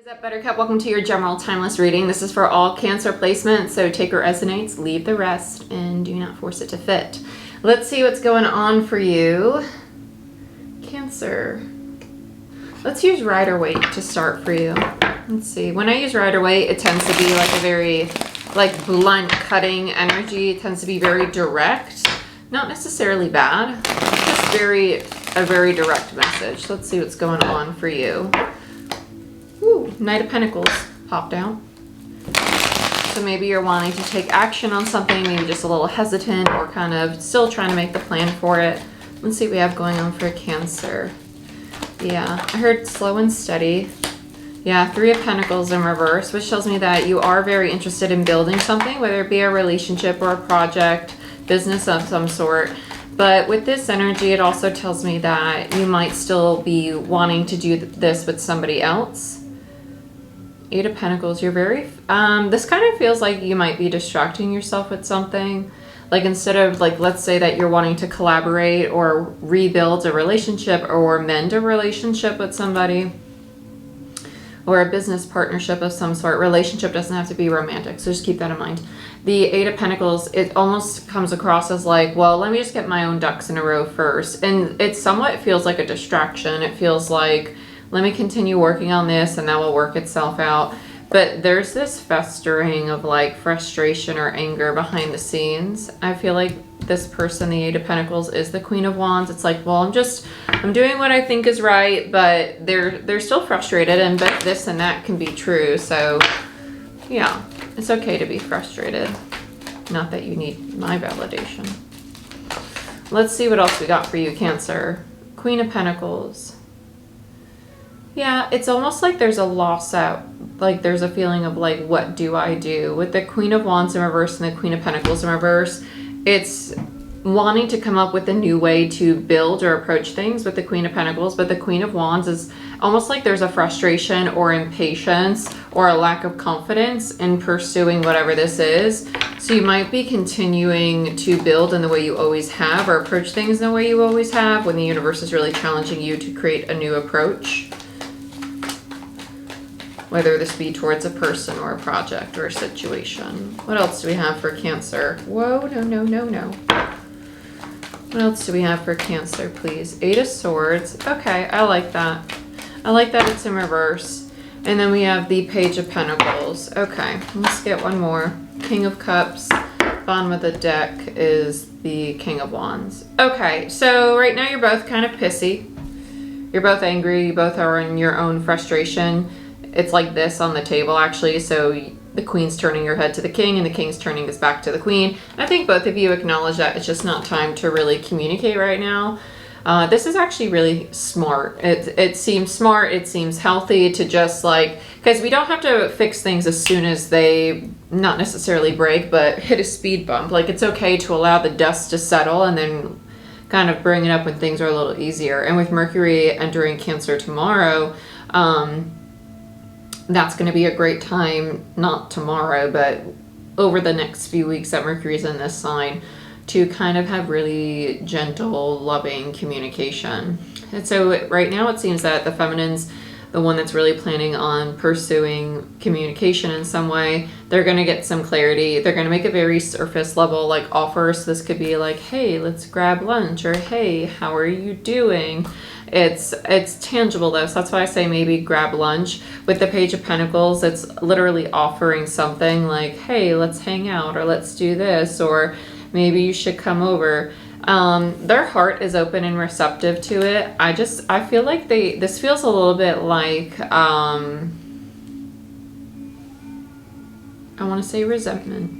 What is up, Buttercup? Welcome to your general timeless reading. This is for all Cancer placements, so take what resonates, leave the rest, and do not force it to fit. Let's see what's going on for you, Cancer. Let's use Rider-Waite to start for you. Let's see. When I use Rider-Waite, it tends to be like a very blunt, cutting energy. It tends to be very direct. Not necessarily bad, just a very direct message. Let's see what's going on for you. Ooh, Knight of Pentacles popped out. So maybe you're wanting to take action on something, maybe just a little hesitant or kind of still trying to make the plan for it. Let's see what we have going on for Cancer. Yeah, I heard slow and steady. Yeah, Three of Pentacles in reverse, which tells me that you are very interested in building something, whether it be a relationship or a project, business of some sort. But with this energy, it also tells me that you might still be wanting to do this with somebody else. Eight of Pentacles, you're very, this kind of feels like you might be distracting yourself with something. Like instead of let's say that you're wanting to collaborate or rebuild a relationship or mend a relationship with somebody or a business partnership of some sort. Relationship doesn't have to be romantic, so just keep that in mind. The Eight of Pentacles, it almost comes across as like, well, let me just get my own ducks in a row first. And it somewhat feels like a distraction. It feels like, let me continue working on this and that will work itself out. But there's this festering of frustration or anger behind the scenes. I feel like this person, the Eight of Pentacles, is the Queen of Wands. It's like, well, I'm doing what I think is right, but they're still frustrated, and both this and that can be true. So yeah, it's okay to be frustrated. Not that you need my validation. Let's see what else we got for you, Cancer. Queen of Pentacles. Yeah, it's almost like there's a loss out. Like there's a feeling of what do I do? With the Queen of Wands in reverse and the Queen of Pentacles in reverse, it's wanting to come up with a new way to build or approach things with the Queen of Pentacles. But the Queen of Wands is almost like there's a frustration or impatience or a lack of confidence in pursuing whatever this is. So you might be continuing to build in the way you always have or approach things in the way you always have when the universe is really challenging you to create a new approach. Whether this be towards a person or a project or a situation. What else do we have for Cancer? Whoa, no. What else do we have for Cancer, please? Eight of Swords. Okay, I like that. I like that it's in reverse. And then we have the Page of Pentacles. Okay, let's get one more. King of Cups. Bottom of the deck is the King of Wands. Okay, so right now you're both kind of pissy. You're both angry. You both are in your own frustration. It's like this on the table, actually. So the Queen's turning her head to the King and the King's turning his back to the Queen. I think both of you acknowledge that it's just not time to really communicate right now. This is actually really smart. It seems smart. It seems healthy to just because we don't have to fix things as soon as they not necessarily break, but hit a speed bump. It's okay to allow the dust to settle and then kind of bring it up when things are a little easier. And with Mercury entering Cancer tomorrow, that's going to be a great time, not tomorrow, but over the next few weeks that Mercury's in this sign, to kind of have really gentle, loving communication. And so right now it seems that the feminine's the one that's really planning on pursuing communication in some way. They're going to get some clarity. They're going to make a very surface level offer. So this could be hey, let's grab lunch, or hey, how are you doing? It's tangible though, so that's why I say maybe grab lunch. With the Page of Pentacles, it's literally offering something hey, let's hang out, or let's do this, or maybe you should come over. Their heart is open and receptive to it. I feel like this feels a little bit like, I want to say resentment.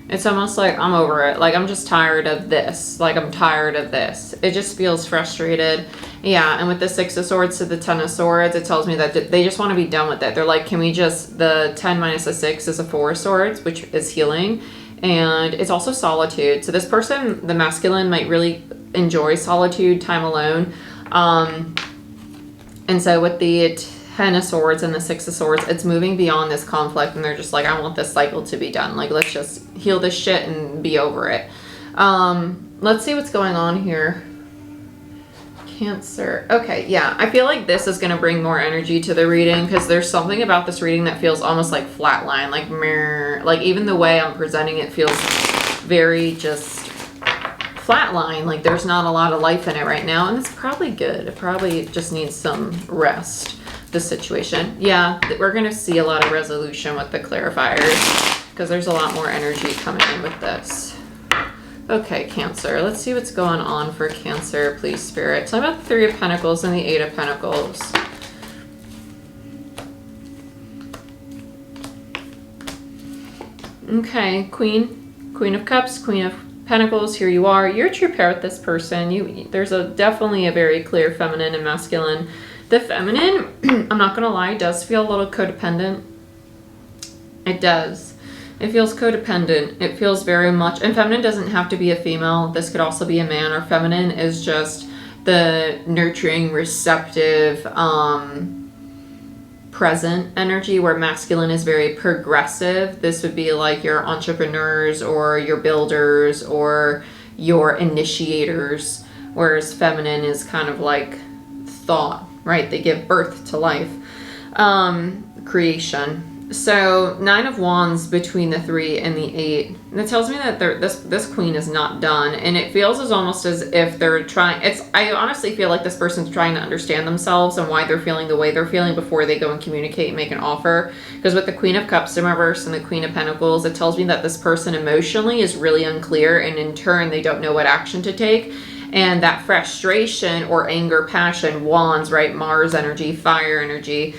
It's almost like I'm over it. I'm just tired of this. I'm tired of this. It just feels frustrated. Yeah, and with the Six of Swords to the Ten of Swords, it tells me that they just want to be done with it. They're can we just, the 10 minus a 6 is a 4 of Swords, which is healing. And it's also solitude. So this person, the masculine, might really enjoy solitude, time alone. And so with the Ten of Swords and the Six of Swords, it's moving beyond this conflict, and they're just I want this cycle to be done. Let's just heal this shit and be over it. Let's see what's going on here. Cancer. Okay, yeah. I feel like this is going to bring more energy to the reading because there's something about this reading that feels almost like flatline, like mirror. Like even the way I'm presenting it feels very just flatline. Like there's not a lot of life in it right now, and it's probably good. It probably just needs some rest, this situation. Yeah, we're going to see a lot of resolution with the clarifiers because there's a lot more energy coming in with this. Okay, Cancer. Let's see what's going on for Cancer, please, Spirit. Tell me about the Three of Pentacles and the Eight of Pentacles. Okay, Queen of Cups, Queen of Pentacles. Here you are. You're a true pair with this person. There's definitely a very clear feminine and masculine. The feminine, I'm not going to lie, does feel a little codependent. It does. It feels codependent. It feels very much, and feminine doesn't have to be a female. This could also be a man, or feminine is just the nurturing, receptive, present energy, where masculine is very progressive. This would be like your entrepreneurs or your builders or your initiators, whereas feminine is kind of like thought, right? They give birth to life, creation. So 9 of Wands between the 3 and the 8. And it tells me that this queen is not done, and it feels almost as if they're trying. I honestly feel like this person's trying to understand themselves and why they're feeling the way they're feeling before they go and communicate and make an offer. Because with the Queen of Cups in reverse and the Queen of Pentacles, it tells me that this person emotionally is really unclear, and in turn they don't know what action to take. And that frustration or anger, passion, wands, right? Mars energy, fire energy,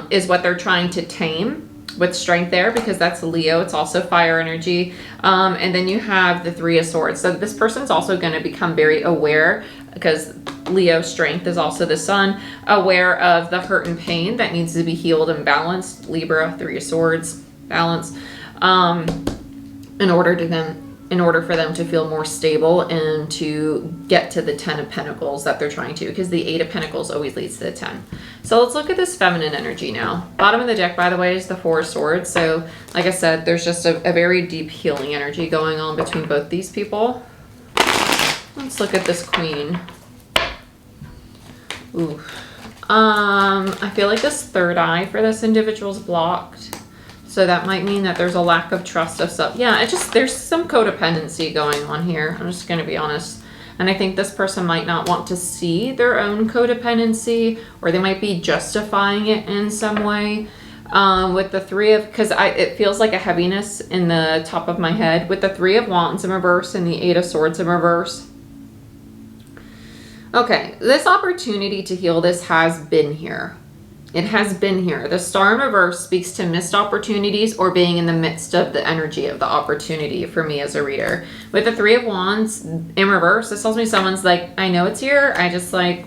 is what they're trying to tame with strength there, because that's Leo. It's also fire energy. And then you have the Three of Swords. So this person's also going to become very aware, because Leo strength is also the sun, aware of the hurt and pain that needs to be healed and balanced. Libra, Three of Swords, balance, in order for them to feel more stable and to get to the 10 of Pentacles that they're trying to, because the 8 of Pentacles always leads to the 10. So let's look at this feminine energy now. Bottom of the deck, by the way, is the Four of Swords. So like I said, there's just a very deep healing energy going on between both these people. Let's look at this queen. Ooh. I feel like this third eye for this individual is blocked. So that might mean that there's a lack of trust of self. Yeah, there's some codependency going on here. I'm just going to be honest. And I think this person might not want to see their own codependency, or they might be justifying it in some way. With the because it feels like a heaviness in the top of my head. With the Three of Wands in reverse and the Eight of Swords in reverse. Okay, this opportunity to heal this has been here. It has been here. The Star in reverse speaks to missed opportunities or being in the midst of the energy of the opportunity for me as a reader. With the Three of Wands in reverse, this tells me someone's like, I know it's here. I just like,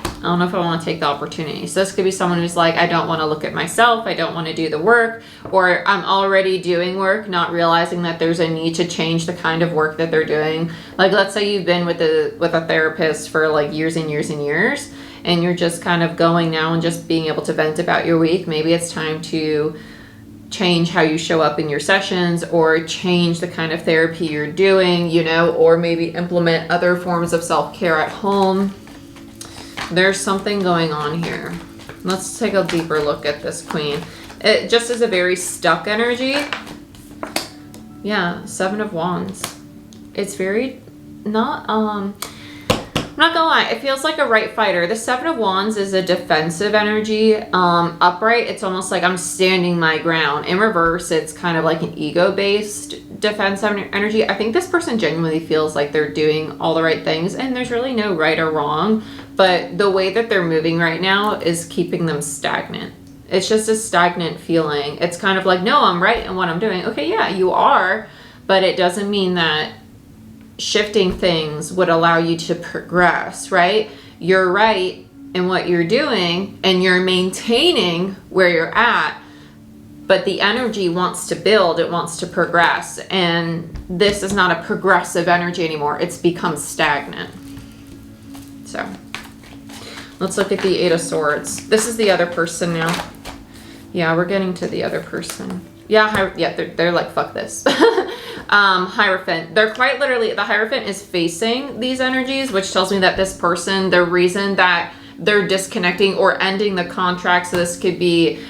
I don't know if I want to take the opportunity. So this could be someone who's like, I don't want to look at myself. I don't want to do the work, or I'm already doing work, not realizing that there's a need to change the kind of work that they're doing. Like, let's say you've been with a therapist for like years and years and years, and you're just kind of going now and just being able to vent about your week. Maybe it's time to change how you show up in your sessions, or change the kind of therapy you're doing, you know, or maybe implement other forms of self-care at home. There's something going on here. Let's take a deeper look at this queen. It just is a very stuck energy. Yeah, Seven of Wands. It's very not, I'm not gonna lie, it feels like a right fighter. The Seven of Wands is a defensive energy. Upright, it's almost like I'm standing my ground. In reverse, it's kind of like an ego-based defensive energy. I think this person genuinely feels like they're doing all the right things, and there's really no right or wrong, but the way that they're moving right now is keeping them stagnant. It's just a stagnant feeling. It's kind of like, no, I'm right in what I'm doing. Okay, yeah, you are, but it doesn't mean that shifting things would allow you to progress, right? You're right in what you're doing, and you're maintaining where you're at, but the energy wants to build, it wants to progress, and this is not a progressive energy anymore. It's become stagnant. So let's look at the Eight of Swords. This is the other person now. Yeah, we're getting to the other person. Yeah, they're like, fuck this. Hierophant. They're quite literally, the Hierophant is facing these energies, which tells me that this person, the reason that they're disconnecting or ending the contract, so this could be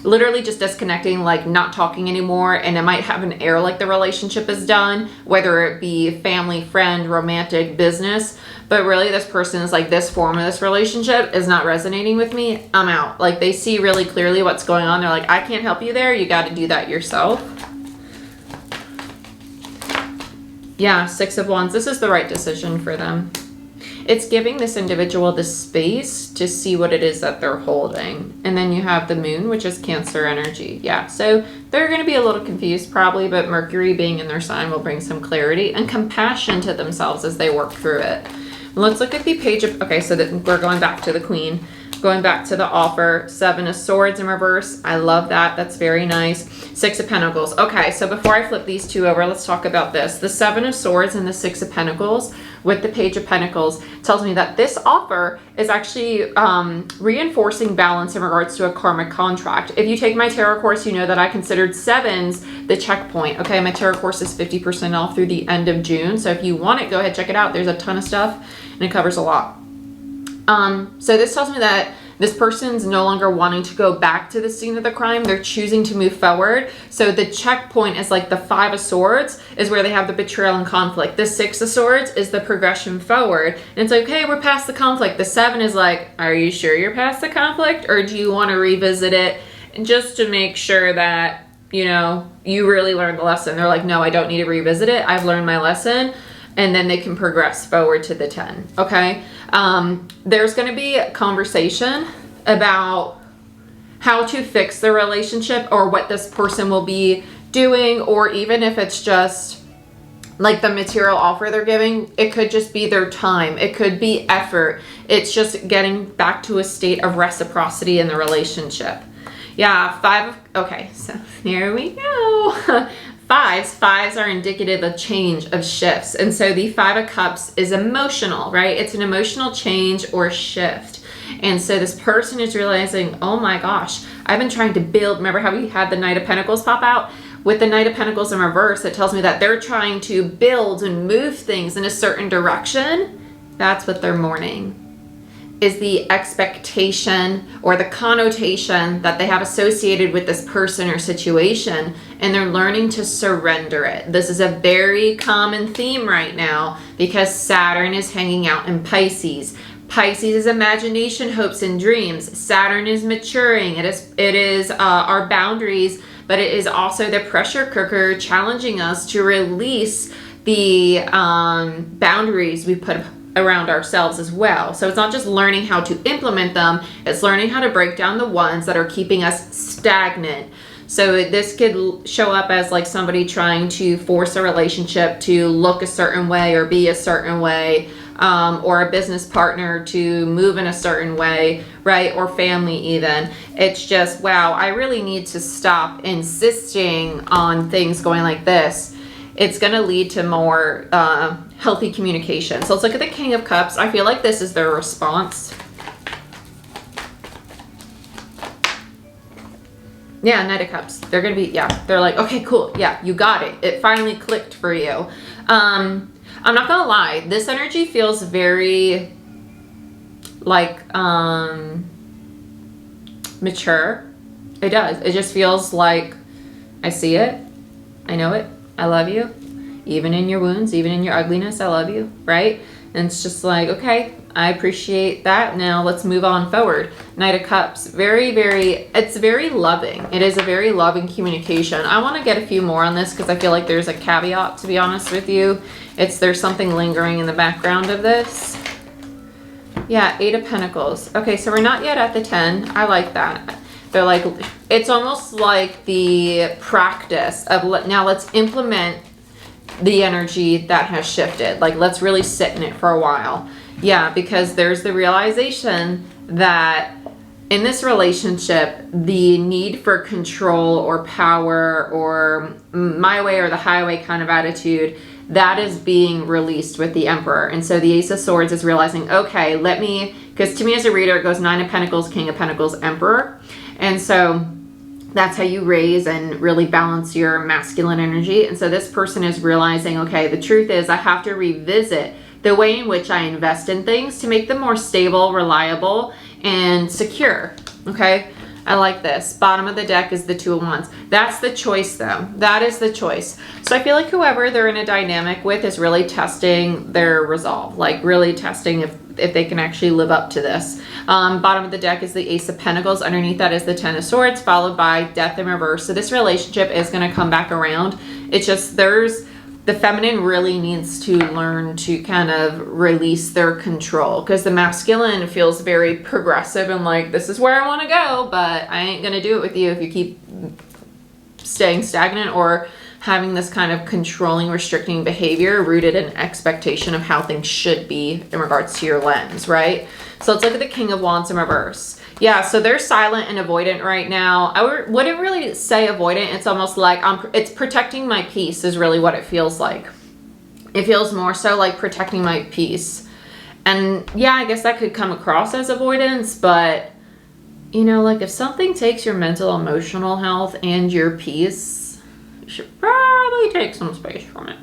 literally just disconnecting, like not talking anymore, and it might have an air like the relationship is done, whether it be family, friend, romantic, business, but really this person is like, this form of this relationship is not resonating with me, I'm out. Like they see really clearly what's going on. They're like, I can't help you there, you got to do that yourself. Yeah, Six of Wands. This is the right decision for them. It's giving this individual the space to see what it is that they're holding. And then you have the Moon, which is Cancer energy. Yeah, so they're going to be a little confused probably, but Mercury being in their sign will bring some clarity and compassion to themselves as they work through it. Let's look at the Page of... Okay, so that we're going back to the Queen. Going back to the offer, Seven of Swords in reverse. I love that. That's very nice. Six of Pentacles. Okay, so before I flip these two over, let's talk about this. The Seven of Swords and the Six of Pentacles with the Page of Pentacles tells me that this offer is actually reinforcing balance in regards to a karmic contract. If you take my tarot course, you know that I considered sevens the checkpoint. Okay, my tarot course is 50% off through the end of June. So if you want it, go ahead, check it out. There's a ton of stuff and it covers a lot. So this tells me that this person's no longer wanting to go back to the scene of the crime. They're choosing to move forward. So the checkpoint is like the Five of Swords is where they have the betrayal and conflict. The Six of Swords is the progression forward. And it's like, okay, we're past the conflict. The Seven is like, are you sure you're past the conflict? Or do you want to revisit it just to make sure that, you know, you really learned the lesson? They're like, no, I don't need to revisit it. I've learned my lesson. And then they can progress forward to the 10. Okay. There's going to be a conversation about how to fix the relationship or what this person will be doing, or even if it's just like the material offer they're giving, it could just be their time. It could be effort. It's just getting back to a state of reciprocity in the relationship. Yeah. Okay. So here we go. Fives are indicative of change, of shifts. And so the Five of Cups is emotional, right? It's an emotional change or shift. And so this person is realizing, oh my gosh, I've been trying to build. Remember how we had the Knight of Pentacles pop out? With the Knight of Pentacles in reverse, it tells me that they're trying to build and move things in a certain direction. That's what they're mourning, is the expectation or the connotation that they have associated with this person or situation, and they're learning to surrender it. This is a very common theme right now because Saturn is hanging out in Pisces. Pisces is imagination, hopes, and dreams. Saturn is maturing. It is our boundaries, but it is also the pressure cooker challenging us to release the boundaries we put around ourselves as well. So it's not just learning how to implement them, it's learning how to break down the ones that are keeping us stagnant. So this could show up as like somebody trying to force a relationship to look a certain way or be a certain way, or a business partner to move in a certain way, right? Or family even. It's just, wow, I really need to stop insisting on things going like this. It's going to lead to more healthy communication. So let's look at the King of Cups. I feel like this is their response. Yeah, Knight of Cups. They're going to be, yeah, they're like, okay, cool. Yeah, you got it. It finally clicked for you. I'm not going to lie. This energy feels very like mature. It does. It just feels like I see it. I know it. I love you. Even in your wounds, even in your ugliness, I love you, right? And it's just like, okay, I appreciate that. Now let's move on forward. Knight of Cups, it's very loving. It is a very loving communication. I want to get a few more on this because I feel like there's a caveat, to be honest with you. There's something lingering in the background of this. Yeah, Eight of Pentacles. Okay, so we're not yet at the 10. I like that. They're like, it's almost like the practice of now let's implement the energy that has shifted. Like, let's really sit in it for a while. Yeah, because there's the realization that in this relationship, the need for control or power or my way or the highway kind of attitude, that is being released with the Emperor. And so the Ace of Swords is realizing, okay, because to me as a reader, it goes Nine of Pentacles, King of Pentacles, Emperor. And so That's how you raise and really balance your masculine energy. And so this person is realizing, okay, the truth is I have to revisit the way in which I invest in things to make them more stable, reliable, and secure. Okay, I like this. Bottom of the deck is the Two of Wands. That's the choice though. That is the choice. So I feel like whoever they're in a dynamic with is really testing their resolve, like really testing if they can actually live up to this. Bottom of the deck is the Ace of Pentacles. Underneath that is the Ten of Swords, followed by Death in reverse. So this relationship is going to come back around. It's just the feminine really needs to learn to kind of release their control, because the masculine feels very progressive and like, this is where I want to go, but I ain't going to do it with you if you keep staying stagnant or having this kind of controlling, restricting behavior rooted in expectation of how things should be in regards to your lens, right? So let's look at the King of Wands in reverse. Yeah, so they're silent and avoidant right now. I wouldn't really say avoidant. It's almost like it's protecting my peace is really what it feels like. It feels more so like protecting my peace. And yeah, I guess that could come across as avoidance, but you know, like if something takes your mental, emotional health and your peace, you should probably take some space from it.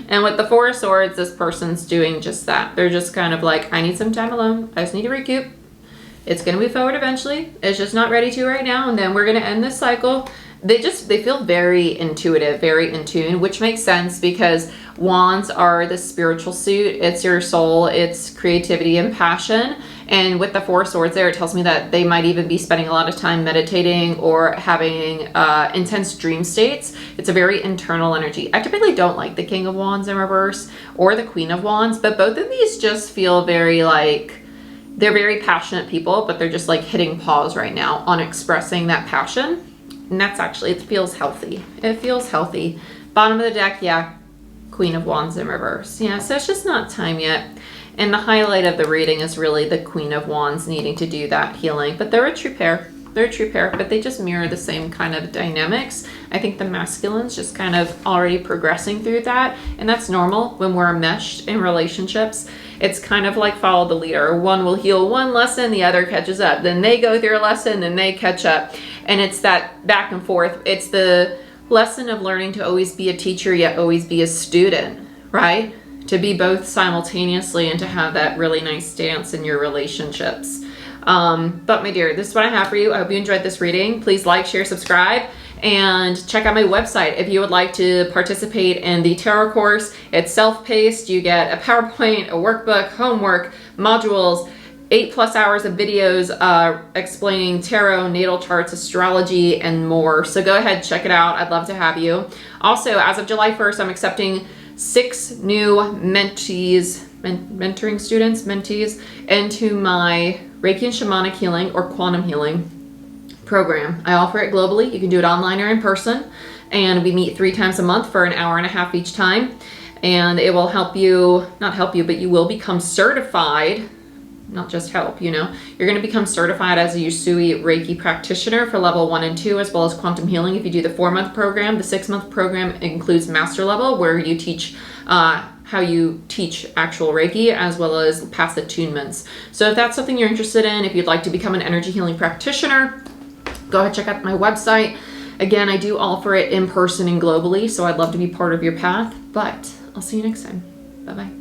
And with the Four of Swords, this person's doing just that. They're just kind of like, I need some time alone. I just need to recoup. It's going to move forward eventually. It's just not ready to right now. And then we're going to end this cycle. They feel very intuitive, very in tune, which makes sense because wands are the spiritual suit. It's your soul. It's creativity and passion. And with the Four of Swords there, it tells me that they might even be spending a lot of time meditating or having intense dream states. It's a very internal energy. I typically don't like the King of Wands in reverse or the Queen of Wands, but both of these just feel very like, they're very passionate people, but they're just like hitting pause right now on expressing that passion. And that's actually, it feels healthy. It feels healthy. Bottom of the deck, yeah, Queen of Wands in reverse. Yeah, so it's just not time yet. And the highlight of the reading is really the Queen of Wands needing to do that healing. But they're a true pair. They're a true pair, but they just mirror the same kind of dynamics. I think the masculine's just kind of already progressing through that. And that's normal when we're enmeshed in relationships. It's kind of like follow the leader. One will heal one lesson, the other catches up. Then they go through a lesson, then they catch up. And it's that back and forth. It's the lesson of learning to always be a teacher, yet always be a student, right? To be both simultaneously and to have that really nice dance in your relationships. But my dear, this is what I have for you. I hope you enjoyed this reading. Please like, share, subscribe, and check out my website if you would like to participate in the tarot course. It's self-paced. You get a PowerPoint, a workbook, homework, modules, 8+ hours of videos explaining tarot, natal charts, astrology, and more. So go ahead, check it out. I'd love to have you. Also, as of July 1st, I'm accepting 6 new mentees, mentoring students, mentees, into my Reiki and Shamanic Healing or Quantum Healing program. I offer it globally. You can do it online or in person. And we meet 3 times a month for an hour and a half each time. And it will help you, not help you, but you will become certified. Not just help, you know. You're going to become certified as a Usui Reiki practitioner for level 1 and 2, as well as quantum healing if you do the 4-month program. The 6-month program includes master level, where you teach how you teach actual Reiki, as well as past attunements. So if that's something you're interested in, if you'd like to become an energy healing practitioner, go ahead, check out my website. Again, I do offer it in person and globally, so I'd love to be part of your path, but I'll see you next time. Bye-bye.